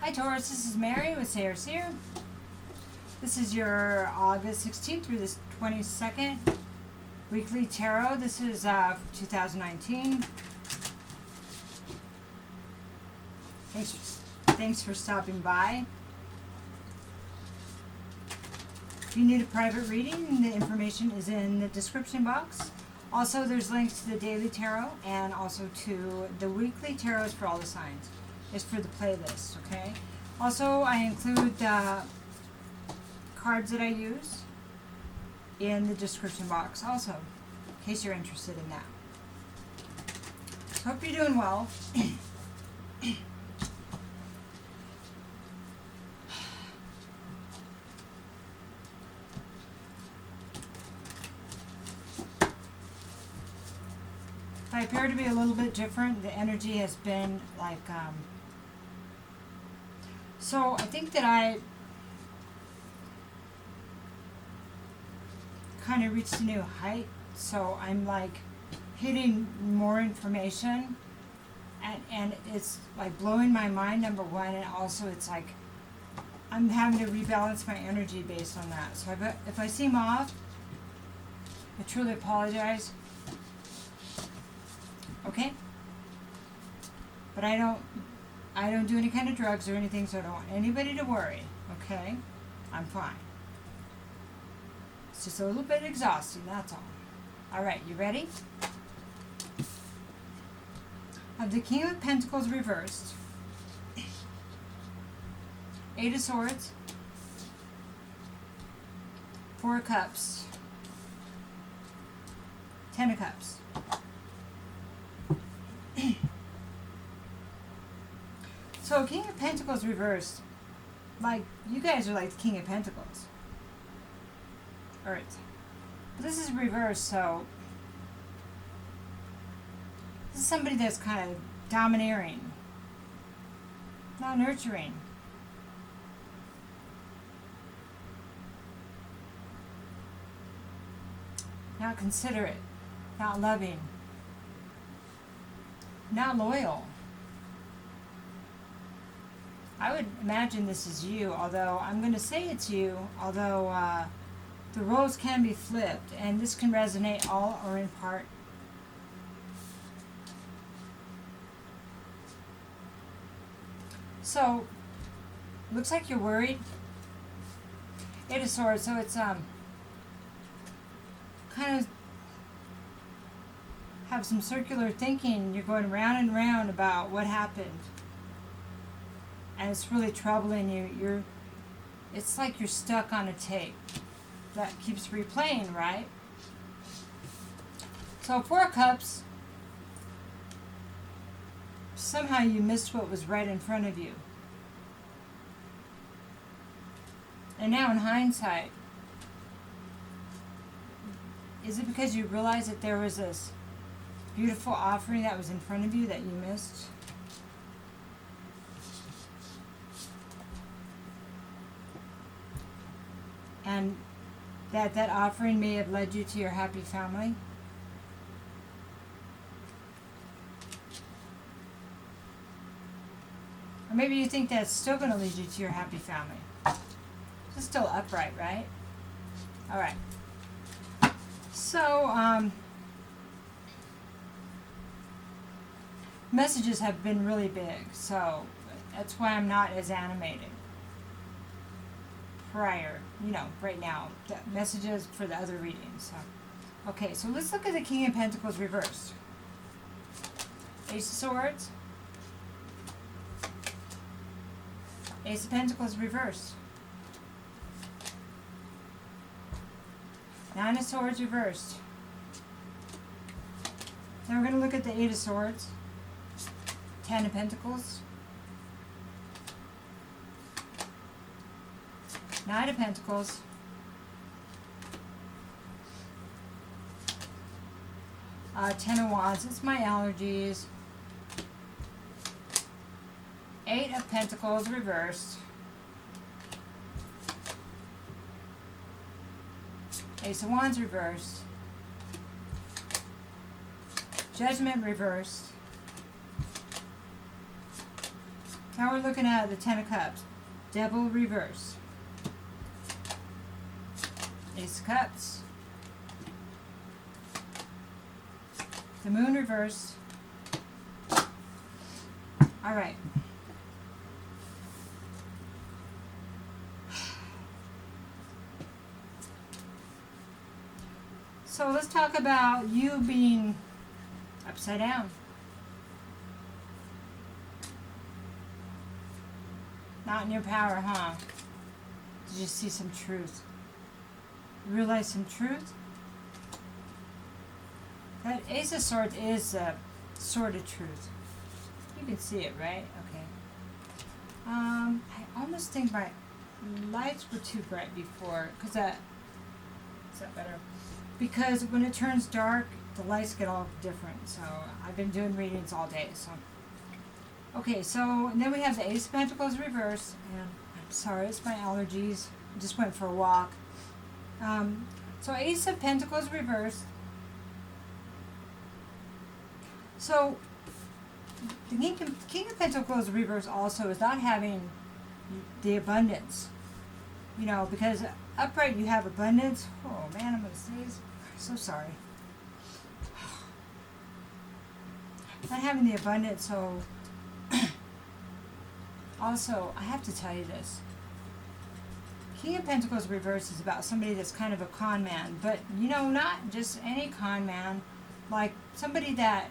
Hi Taurus, this is Mary with Sayre Seer. This is your August 16th through the 22nd weekly tarot. This is 2019. Thanks for stopping by. If you need a private reading, the information is in the description box. Also, there's links to the daily tarot and also to the weekly tarots for all the signs. It's for the playlist, okay? Also, I include the cards that I use in the description box also, in case you're interested in that. So, hope you're doing well. I appear to be a little bit different. The energy has been like, so I think that I kind of reached a new height. So I'm like hitting more information, and it's like blowing my mind, number one, and also it's like I'm having to rebalance my energy based on that. So if I seem off, I truly apologize. Okay? But I don't do any kind of drugs or anything, so I don't want anybody to worry. Okay? I'm fine. It's just a little bit exhausting, that's all. Alright, you ready? I have the King of Pentacles reversed. Eight of Swords. Four of Cups. Ten of Cups. So King of Pentacles reversed, like you guys are like the King of Pentacles. Alright. But this is reversed, so this is somebody that's kind of domineering, not nurturing. Not considerate, not loving, not loyal. I would imagine this is you, although I'm going to say it's you, although the roles can be flipped, and this can resonate all or in part. So, looks like you're worried. Eight of Swords, so it's kind of have some circular thinking. You're going round and round about what happened. And it's really troubling you. It's like you're stuck on a tape that keeps replaying, right? So Four of Cups, somehow you missed what was right in front of you. And now in hindsight, is it because you realized that there was this beautiful offering that was in front of you that you missed? And that offering may have led you to your happy family. Or maybe you think that's still going to lead you to your happy family. It's still upright, right? Alright. So, messages have been really big, so that's why I'm not as animated. Prior, right now, the messages for the other readings. So. Okay, so let's look at the King of Pentacles reversed. Ace of Swords. Ace of Pentacles reversed. Nine of Swords reversed. Now we're going to look at the Eight of Swords. Ten of Pentacles. Nine of Pentacles. Ten of Wands. It's my allergies. Eight of Pentacles reversed. Ace of Wands reversed. Judgment reversed. Now we're looking at the Ten of Cups. Devil reverse. Ace of Cups. The Moon reversed. All right. So let's talk about you being upside down. Not in your power, huh? Did you see some truth? Realize some truth? That Ace of Swords is a sword of truth. You can see it, right? Okay. I almost think my lights were too bright before, because is that better? Because when it turns dark, the lights get all different. So I've been doing readings all day. So okay, so and then we have the Ace of Pentacles reversed, and I'm sorry, it's my allergies. I just went for a walk. So Ace of Pentacles reversed. So the King of Pentacles reversed also is not having the abundance. You know, because upright you have abundance. Oh man, I'm going to sneeze. So sorry. Not having the abundance, so also, I have to tell you this. King of Pentacles reversed is about somebody that's kind of a con man, but you know, not just any con man, like somebody that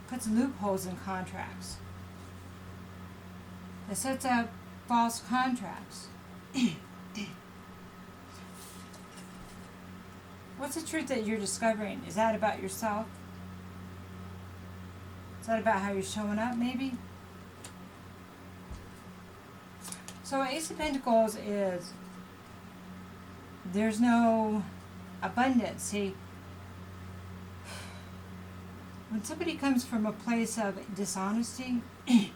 puts loopholes in contracts, that sets up false contracts. What's the truth that you're discovering? Is that about yourself? Is that about how you're showing up, maybe? So Ace of Pentacles is, there's no abundance. See, when somebody comes from a place of dishonesty, they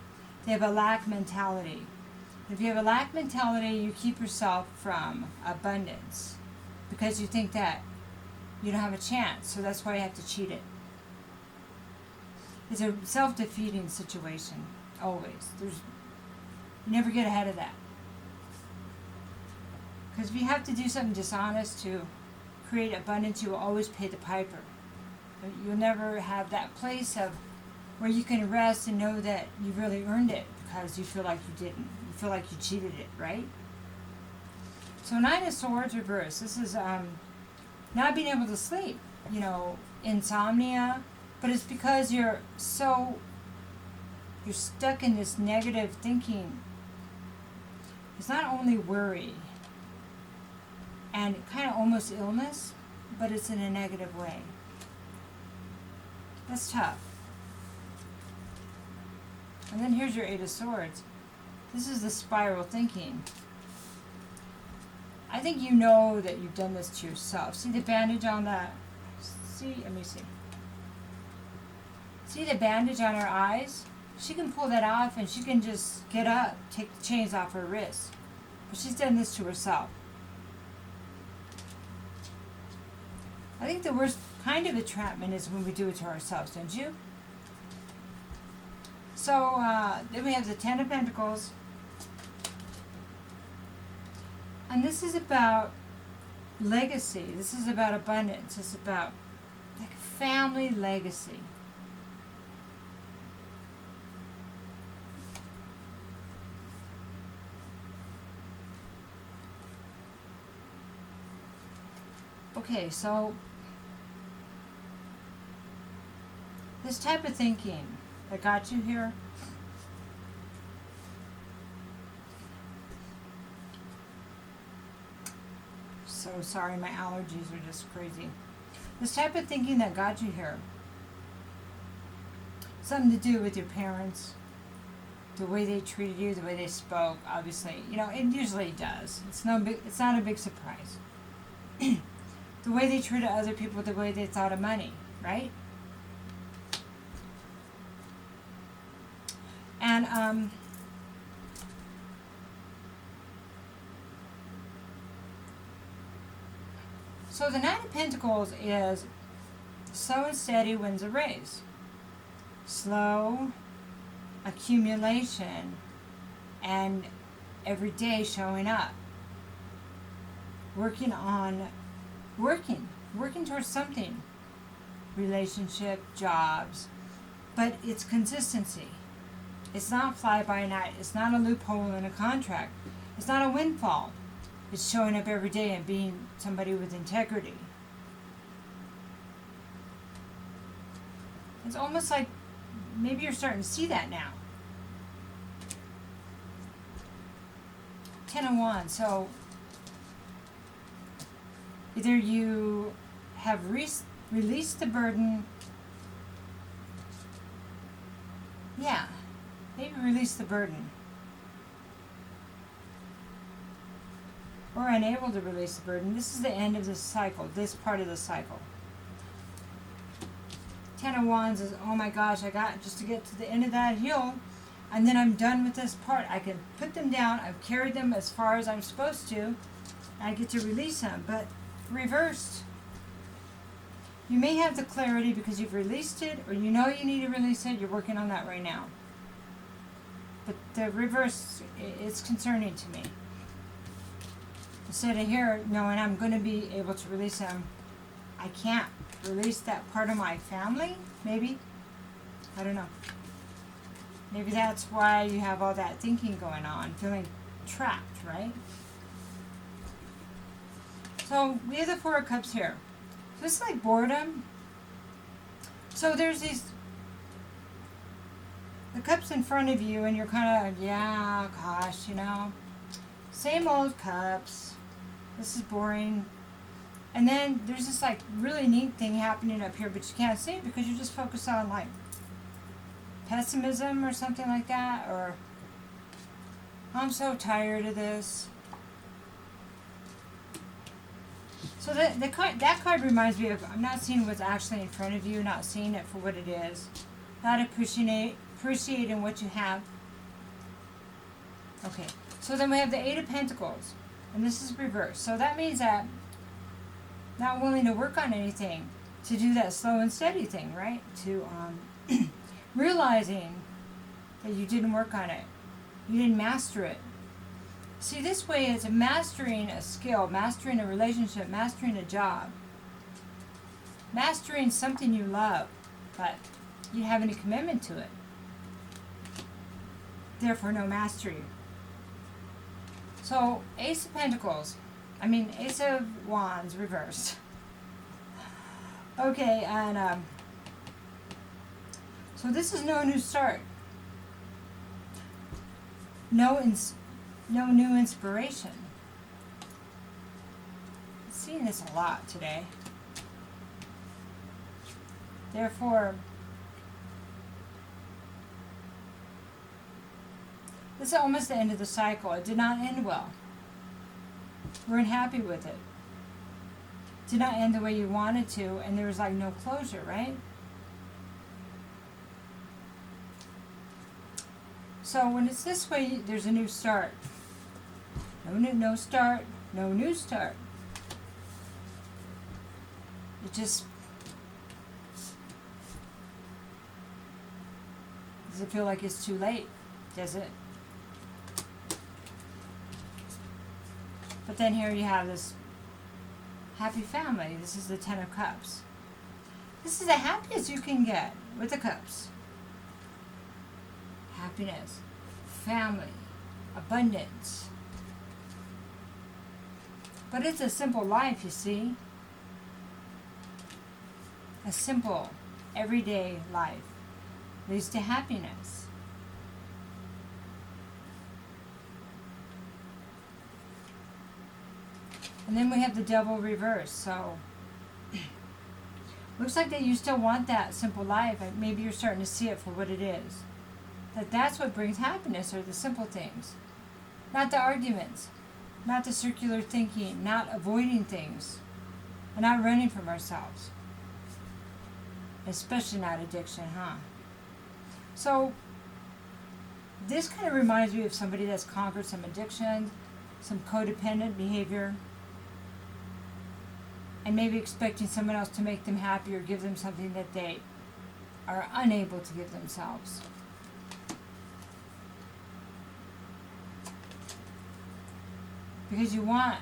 have a lack mentality. If you have a lack mentality, you keep yourself from abundance because you think that you don't have a chance, so that's why you have to cheat it. It's a self-defeating situation, always. You never get ahead of that. Because if you have to do something dishonest to create abundance, you will always pay the piper. But you'll never have that place of where you can rest and know that you really earned it because you feel like you didn't. You feel like you cheated it, right? So Nine of Swords reverse. This is not being able to sleep, you know, insomnia, but it's because you're stuck in this negative thinking. It's not only worry and kind of almost illness, but it's in a negative way. That's tough. And then here's your Eight of Swords. This is the spiral thinking. I think you know that you've done this to yourself. See the bandage on that? Let me see. See the bandage on her eyes? She can pull that off and she can just get up, take the chains off her wrists. But she's done this to herself. I think the worst kind of entrapment is when we do it to ourselves, don't you? So then we have the Ten of Pentacles. And this is about legacy. This is about abundance. It's about like family legacy. Okay, so this type of thinking that got you here, so sorry, my allergies are just crazy. This type of thinking that got you here, something to do with your parents, the way they treated you, the way they spoke, obviously. You know, it usually does. It's not a big surprise. The way they treated other people, the way they thought of money, right? And so the Nine of Pentacles is slow and steady wins a race. Slow accumulation and every day showing up. Working towards something. Relationship, jobs. But it's consistency. It's not fly by night. It's not a loophole in a contract. It's not a windfall. It's showing up every day and being somebody with integrity. It's almost like maybe you're starting to see that now. 10 of Wands. So either you have released the burden. Yeah, maybe release the burden. Or unable to release the burden. This is the end of this cycle, this part of the cycle. 10 of Wands is, oh my gosh, I got just to get to the end of that hill, and then I'm done with this part. I can put them down. I've carried them as far as I'm supposed to, and I get to release them. But reversed. You may have the clarity because you've released it, or you know you need to release it. You're working on that right now. But the reverse is concerning to me. Instead of here knowing I'm going to be able to release them, I can't release that part of my family, maybe. I don't know. Maybe that's why you have all that thinking going on, feeling trapped, right? So we have the Four of Cups here. So it's like boredom. So there's the cups in front of you, and you're kind of, yeah, gosh, same old cups. This is boring. And then there's this like really neat thing happening up here, but you can't see it because you're just focused on like pessimism or something like that, or I'm so tired of this. So that card reminds me of, I'm not seeing what's actually in front of you, not seeing it for what it is, not appreciating what you have. Okay, so then we have the Eight of Pentacles, and this is reversed. So that means that not willing to work on anything, to do that slow and steady thing, right? To realizing that you didn't work on it, you didn't master it. See, this way it's mastering a skill, mastering a relationship, mastering a job, mastering something you love, but you don't have any commitment to it. Therefore, no mastery. So, Ace of Wands reversed. Okay, and so this is no new start. No new inspiration. I'm seeing this a lot today. Therefore, this is almost the end of the cycle. It did not end well. You weren't happy with it. It did not end the way you wanted to, and there was like no closure, right? So when it's this way, there's a new start. No start, no new start. It just does it feel like it's too late? Does it? But then here you have this happy family. This is the Ten of Cups. This is the happiest you can get with the cups. Happiness, family, abundance. But it's a simple life, you see. A simple, everyday life leads to happiness. And then we have the Devil reversed. So looks like that you still want that simple life. Maybe you're starting to see it for what it is. That's what brings happiness, are the simple things. Not the arguments. Not the circular thinking. Not avoiding things. And not running from ourselves. Especially not addiction, huh? So this kind of reminds me of somebody that's conquered some addiction, some codependent behavior, and maybe expecting someone else to make them happy or give them something that they are unable to give themselves. Because you want,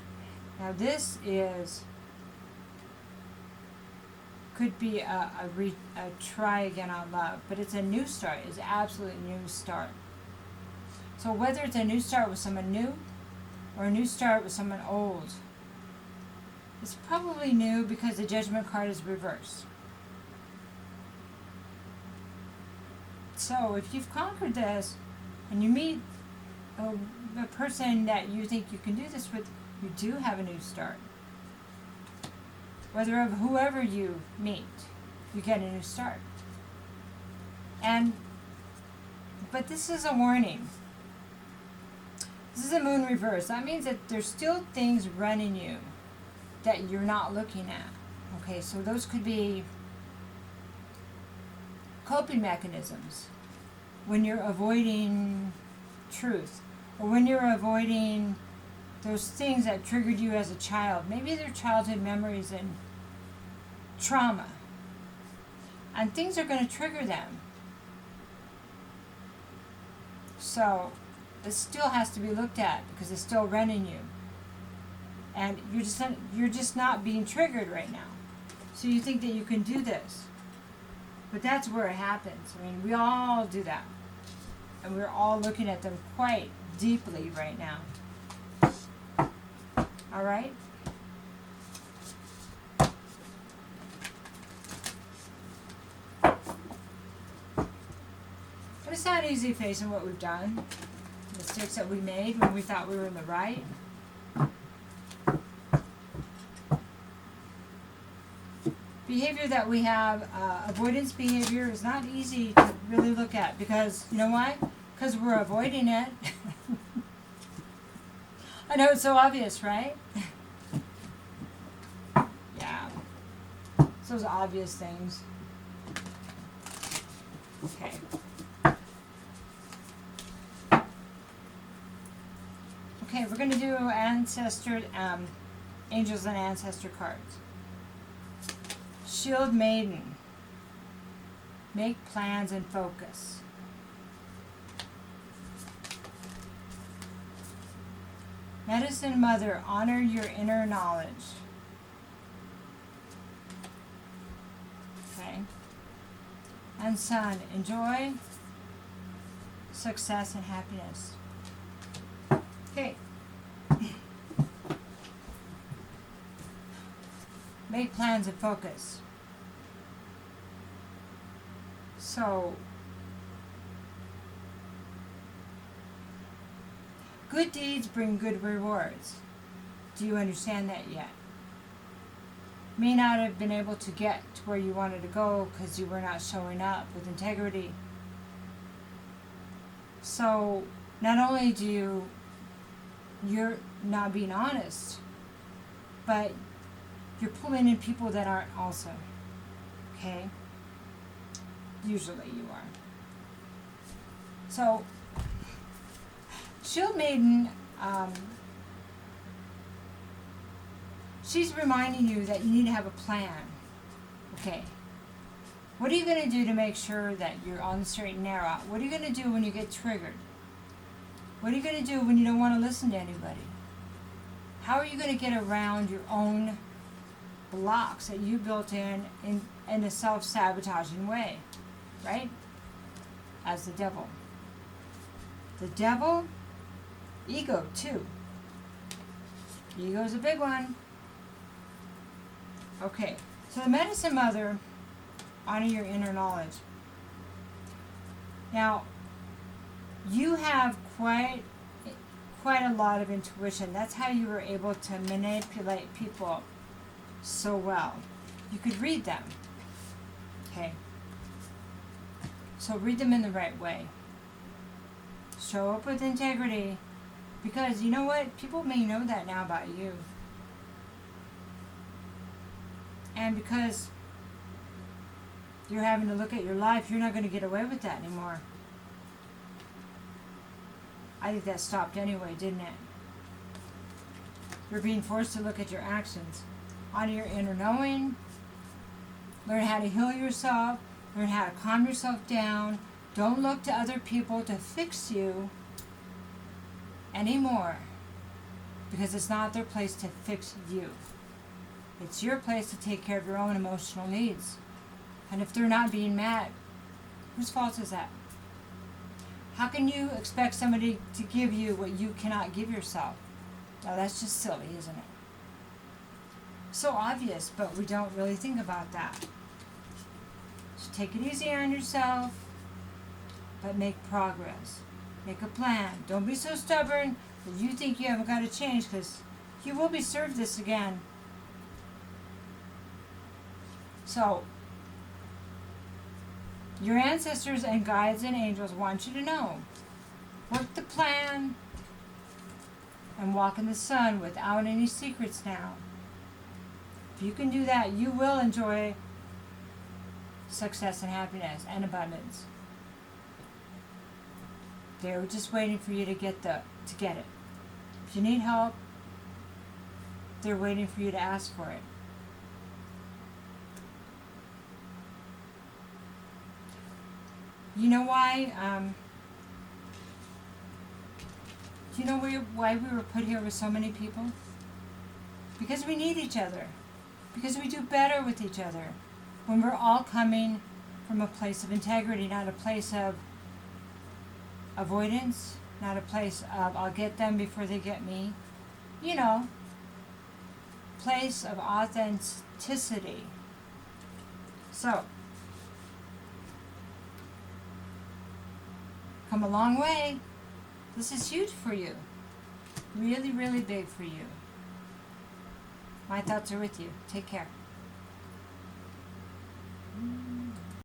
now this could be a try again on love, but it's a new start. It's an absolute new start. So whether it's a new start with someone new or a new start with someone old, it's probably new because the Judgment card is reversed. So if you've conquered this and you meet a person that you think you can do this with, you do have a new start. Whether of whoever you meet, you get a new start. But this is a warning. This is a moon reverse. That means that there's still things running you that you're not looking at. Okay, so those could be coping mechanisms when you're avoiding truth, or when you're avoiding those things that triggered you as a child. Maybe they're childhood memories and trauma, and things are going to trigger them. So it still has to be looked at because it's still running you, and you're just not being triggered right now. So you think that you can do this, but that's where it happens. I mean, we all do that, and we're all looking at them quite deeply right now. All right? But it's not easy facing what we've done, mistakes that we made when we thought we were in the right. Behavior that we have, avoidance behavior, is not easy to really look at because, you know why? Because we're avoiding it. I know it's so obvious, right? Yeah. It's those obvious things. Okay. Okay, we're going to do ancestor, angels and ancestor cards. Shield Maiden. Make plans and focus. Medicine Mother, honor your inner knowledge. Okay. And Sun, enjoy success and happiness. Okay. Make plans and focus. So, good deeds bring good rewards. Do you understand that yet? May not have been able to get to where you wanted to go because you were not showing up with integrity. So, not only you're not being honest, but you're pulling in people that aren't also. Okay? Usually you are. So, Shield Maiden, she's reminding you that you need to have a plan. Okay. What are you going to do to make sure that you're on the straight and narrow? What are you going to do when you get triggered? What are you going to do when you don't want to listen to anybody? How are you going to get around your own blocks that you built in a self-sabotaging way? Right? As the devil. The devil, ego too. Ego's a big one. Okay, so the Medicine Mother, honor your inner knowledge. Now, you have quite a lot of intuition. That's how you were able to manipulate people so well. You could read them. Okay. So read them in the right way. Show up with integrity. Because you know what? People may know that now about you. And because you're having to look at your life, you're not going to get away with that anymore. I think that stopped anyway, didn't it? You're being forced to look at your actions. Honor your inner knowing. Learn how to heal yourself. Learn how to calm yourself down. Don't look to other people to fix you anymore. because it's not their place to fix you. It's your place to take care of your own emotional needs. And if they're not being met, whose fault is that? How can you expect somebody to give you what you cannot give yourself? Now that's just silly, isn't it? So obvious, but we don't really think about that. So take it easy on yourself, but make progress. Make a plan. Don't be so stubborn that you think you haven't got to change, because you will be served this again. So, your ancestors and guides and angels want you to know. Work the plan and walk in the sun without any secrets now. If you can do that, you will enjoy success and happiness and abundance. They're just waiting for you to get it. If you need help, they're waiting for you to ask for it. You know why? Do you know why we were put here with so many people? Because we need each other. Because we do better with each other. When we're all coming from a place of integrity, not a place of avoidance, not a place of I'll get them before they get me. You know, place of authenticity. So, come a long way. This is huge for you. Really, really big for you. My thoughts are with you. Take care.